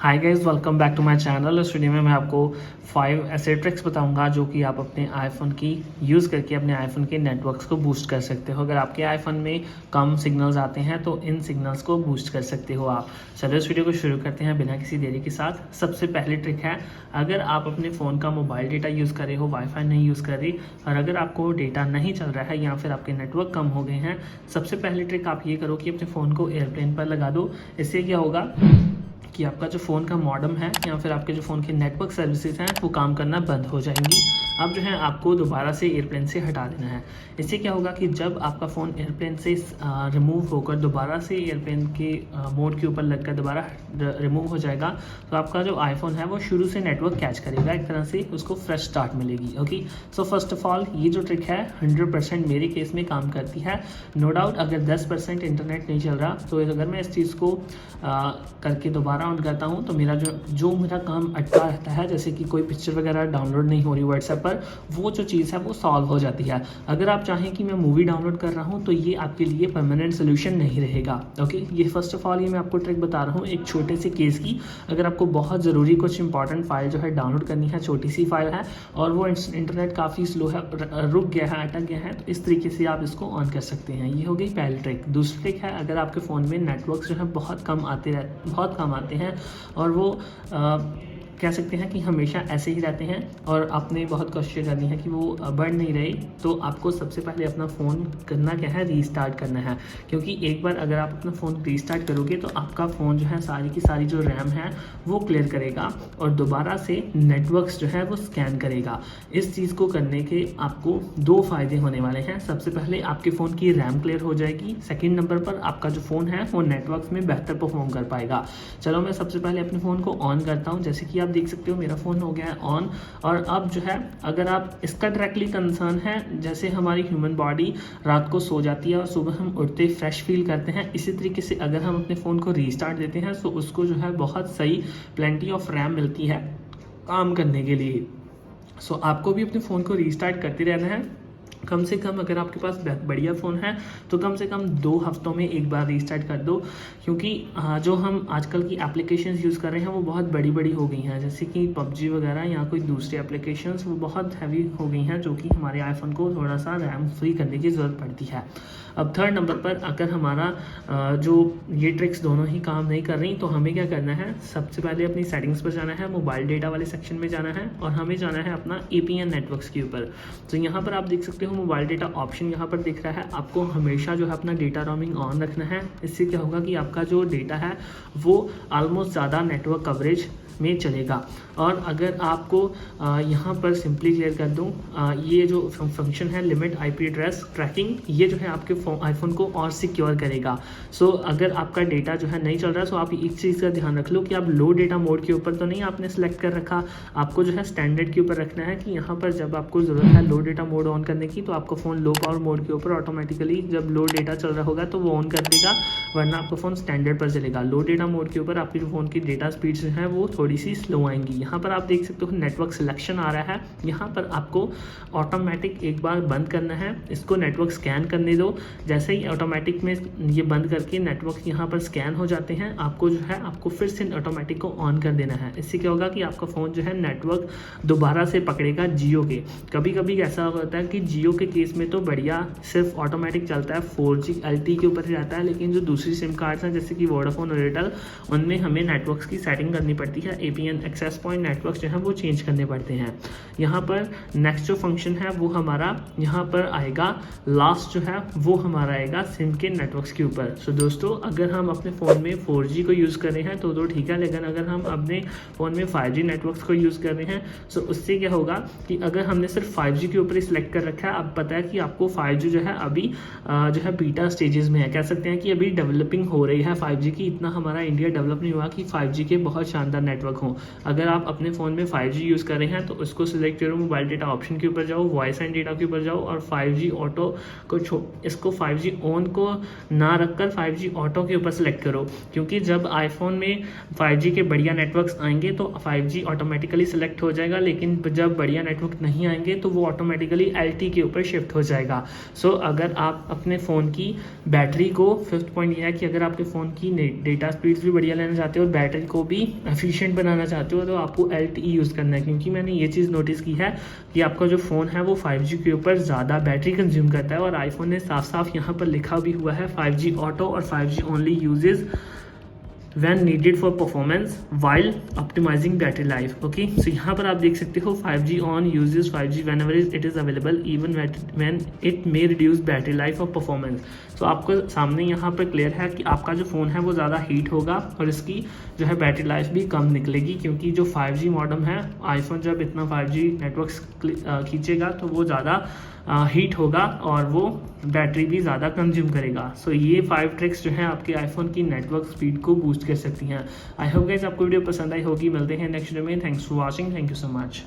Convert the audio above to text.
Hi guys, welcome back to my channel. इस video में मैं आपको 5 ऐसे ट्रिक्स बताऊंगा जो कि आप अपने आईफोन की यूज़ करके अपने आईफोन के नेटवर्क्स को बूस्ट कर सकते हो। अगर आपके आईफोन में कम सिग्नल्स आते हैं तो इन सिग्नल्स को बूस्ट कर सकते हो आप। चलो इस वीडियो को शुरू करते हैं बिना किसी देरी के साथ। सबसे पहली ट्रिक है, अगर आप अपने फ़ोन का मोबाइल डेटा यूज़ कर रहे हो, वाईफाई नहीं यूज़ कर रही, और अगर आपको डेटा नहीं चल रहा है या फिर आपके नेटवर्क कम हो गए हैं, सबसे पहली ट्रिक आप ये करो कि अपने फ़ोन को एयरप्लेन पर लगा दो। इससे क्या होगा कि आपका जो फ़ोन का मॉडेम है या फिर आपके जो फ़ोन के नेटवर्क सर्विसेज हैं वो काम करना बंद हो जाएंगी। अब जो है आपको दोबारा से एयरप्लेन से हटा देना है। इससे क्या होगा कि जब आपका फ़ोन एयरप्लेन से रिमूव होकर दोबारा से एयरप्लेन के मोड के ऊपर लगकर दोबारा रिमूव हो जाएगा, तो आपका जो आईफोन है वो शुरू से नेटवर्क कैच करेगा, एक तरह से उसको फ्रेश स्टार्ट मिलेगी। Okay, so first of all ये जो ट्रिक है 100% मेरे केस में काम करती है। नो डाउट अगर 10% इंटरनेट नहीं चल रहा तो अगर मैं इस चीज़ को करके दोबारा ऑन करता हूँ तो मेरा जो मेरा काम अटका रहता है, जैसे कि कोई पिक्चर वगैरह डाउनलोड नहीं हो रही व्हाट्सएप पर, वो जो चीज़ है वो सॉल्व हो जाती है। अगर आप चाहें कि मैं मूवी डाउनलोड कर रहा हूँ तो ये आपके लिए परमानेंट सोल्यूशन नहीं रहेगा। ओके, ये फर्स्ट ऑफ ऑल ये मैं आपको ट्रिक बता रहा हूँ एक छोटे से केस की। अगर आपको बहुत ज़रूरी कुछ इंपॉर्टेंट फाइल जो है डाउनलोड करनी है, छोटी सी फाइल है और वो इंटरनेट काफ़ी स्लो है, रुक गया है, अटक गया है, तो इस तरीके से आप इसको ऑन कर सकते हैं। ये हो गई पहली ट्रिक। दूसरी ट्रिक है, अगर आपके फ़ोन में नेटवर्क जो है बहुत कम आते हैं और वो कह सकते हैं कि हमेशा ऐसे ही रहते हैं और आपने बहुत कोशिश करनी है कि वो बढ़ नहीं रहे, तो आपको सबसे पहले अपना फ़ोन करना क्या है, रीस्टार्ट करना है। क्योंकि एक बार अगर आप अपना फ़ोन रीस्टार्ट करोगे तो आपका फ़ोन जो है सारी की सारी जो रैम है वो क्लियर करेगा और दोबारा से नेटवर्क्स जो है वो स्कैन करेगा। इस चीज़ को करने के आपको 2 फ़ायदे होने वाले हैं। सबसे पहले आपके फ़ोन की रैम क्लियर हो जाएगी, सेकेंड नंबर पर आपका जो फ़ोन है वो नेटवर्क्स में बेहतर परफॉर्म कर पाएगा। चलो मैं सबसे पहले अपने फ़ोन को ऑन करता हूँ। जैसे कि आप देख सकते हो मेरा फ़ोन हो गया है ऑन। और अब जो है अगर आप इसका डायरेक्टली कंसर्न है, जैसे हमारी ह्यूमन बॉडी रात को सो जाती है और सुबह हम उठते फ्रेश फील करते हैं, इसी तरीके से अगर हम अपने फ़ोन को रीस्टार्ट देते हैं तो उसको जो है बहुत सही प्लेंटी ऑफ रैम मिलती है काम करने के लिए। सो आपको भी अपने फ़ोन को रीस्टार्ट करते रहना है। कम से कम अगर आपके पास बढ़िया फ़ोन है तो कम से कम 2 हफ्तों में एक बार रीस्टार्ट कर दो। क्योंकि जो हम आजकल की एप्लीकेशंस यूज़ कर रहे हैं वो बहुत बड़ी हो गई हैं, जैसे कि पबजी वगैरह या कोई दूसरी एप्लीकेशंस वो बहुत हैवी हो गई हैं, जो कि हमारे आईफोन को थोड़ा सा रैम फ्री करने की ज़रूरत पड़ती है। अब थर्ड नंबर पर अगर हमारा जो ये ट्रिक्स दोनों ही काम नहीं कर रही तो हमें क्या करना है, सबसे पहले अपनी सेटिंग्स पर जाना है, मोबाइल डेटा वाले सेक्शन में जाना है और हमें जाना है अपना APN नेटवर्क्स के ऊपर। तो यहाँ पर आप देख सकते हो मोबाइल डेटा ऑप्शन यहाँ पर दिख रहा है। आपको हमेशा जो है अपना डेटा रोमिंग ऑन रखना है। इससे क्या होगा कि आपका जो डेटा है वो ऑलमोस्ट ज़्यादा नेटवर्क कवरेज में चलेगा। और अगर आपको यहाँ पर सिंपली क्लियर कर दूँ, ये जो फंक्शन है लिमिट IP एड्रेस ट्रैकिंग, ये जो है आपके आईफोन को और सिक्योर करेगा। सो अगर आपका डेटा जो है नहीं चल रहा, सो आप एक चीज़ का ध्यान रख लो कि आप लो डेटा मोड के ऊपर तो नहीं आपने सेलेक्ट कर रखा, आपको जो है स्टैंडर्ड के ऊपर रखना है कि यहाँ पर जब आपको ज़रूरत है लो डेटा मोड ऑन करने की तो आपका फ़ोन लो पावर मोड के ऊपर ऑटोमेटिकली जब लो डेटा चल रहा होगा तो वो ऑन कर देगा, वरना आपका फ़ोन स्टैंडर्ड पर चलेगा। लो डेटा मोड के ऊपर आपके जो फ़ोन की डेटा स्पीड जो है वो थोड़ी सी स्लो आएंगी। यहाँ पर आप देख सकते हो नेटवर्क सिलेक्शन आ रहा है, यहाँ पर आपको ऑटोमेटिक एक बार बंद करना है, इसको नेटवर्क स्कैन करने दो। जैसे ही ऑटोमेटिक में ये बंद करके नेटवर्क यहाँ पर स्कैन हो जाते हैं, आपको जो है आपको फिर से ऑटोमेटिक को ऑन कर देना है। इससे क्या होगा कि आपका फ़ोन जो है नेटवर्क दोबारा से पकड़ेगा जियो के। कभी कभी ऐसा होता है कि जियो के केस में तो बढ़िया सिर्फ ऑटोमेटिक चलता है, 4G LTE के ऊपर ही रहता है, लेकिन जो दूसरी सिम कार्ड्स हैं जैसे कि वोडाफोन और एयरटेल, उनमें हमें नेटवर्क्स की सेटिंग करनी पड़ती है। APN एक्सेस पॉइंट नेटवर्क्स जो है वो चेंज करने पड़ते हैं। यहाँ पर नेक्स्ट जो फंक्शन है वो हमारा यहाँ पर आएगा, लास्ट जो है वो हमारा आएगा सिम के नेटवर्क्स के ऊपर। सो दोस्तों अगर हम अपने फ़ोन में 4G को यूज़ कर रहे हैं तो ठीक है, लेकिन अगर हम अपने फ़ोन में 5G नेटवर्क्स को यूज़ कर रहे हैं तो उससे क्या होगा कि अगर हमने सिर्फ 5G के ऊपर ही सिलेक्ट कर रखा है, अब पता है कि आपको 5G जो है अभी जो है बीटा स्टेजेस में है, कह सकते हैं कि अभी डेवलपिंग हो रही है 5G की। इतना हमारा इंडिया डेवलप नहीं हुआ कि 5G के बहुत शानदार नेटवर्क नेटवर्क हो। अगर आप अपने फ़ोन में 5G यूज़ कर रहे हैं तो उसको सिलेक्ट करो, मोबाइल डेटा ऑप्शन के ऊपर जाओ, वॉइस एंड डेटा के ऊपर जाओ और 5G ऑटो को इसको 5G ऑन को ना रखकर 5G ऑटो के ऊपर सेलेक्ट करो, क्योंकि जब आईफोन में 5G के बढ़िया नेटवर्क्स आएंगे तो 5G ऑटोमेटिकली सेलेक्ट हो जाएगा, लेकिन जब बढ़िया नेटवर्क नहीं आएंगे तो वो ऑटोमेटिकली LTE के ऊपर शिफ्ट हो जाएगा। सो अगर आप अपने फ़ोन की बैटरी को, फिफ्थ पॉइंट यह है कि अगर आपके फ़ोन की डेटा स्पीड्स भी बढ़िया लेना चाहते हो और बैटरी को भी एफिशिएंट बनाना चाहते हो तो आपको LTE यूज़ करना है, क्योंकि मैंने ये चीज़ नोटिस की है कि आपका जो फ़ोन है वो 5G के ऊपर ज़्यादा बैटरी कंज्यूम करता है, और आईफोन ने साफ साफ यहाँ पर लिखा भी हुआ है 5G ऑटो और 5G only uses when needed for performance while optimizing battery life। Okay, so यहाँ पर आप देख सकते हो 5G on uses 5G whenever it is available even when it may reduce battery life or performance। सो आपको सामने यहाँ पर क्लियर है कि आपका जो फ़ोन है वो ज़्यादा हीट होगा और इसकी जो है बैटरी लाइफ भी कम निकलेगी, क्योंकि जो 5G मॉडम है आईफोन जब इतना 5G नेटवर्क्स खींचेगा तो वो ज़्यादा हीट होगा और वो बैटरी भी ज़्यादा कंज्यूम करेगा। सो ये 5 ट्रिक्स जो हैं आपके आईफोन की नेटवर्क स्पीड को बूस्ट कर सकती हैं। आई होप गाइस आपको वीडियो पसंद आई होगी। मिलते हैं नेक्स्ट वीडियो में। Thanks for watching. Thank you so much.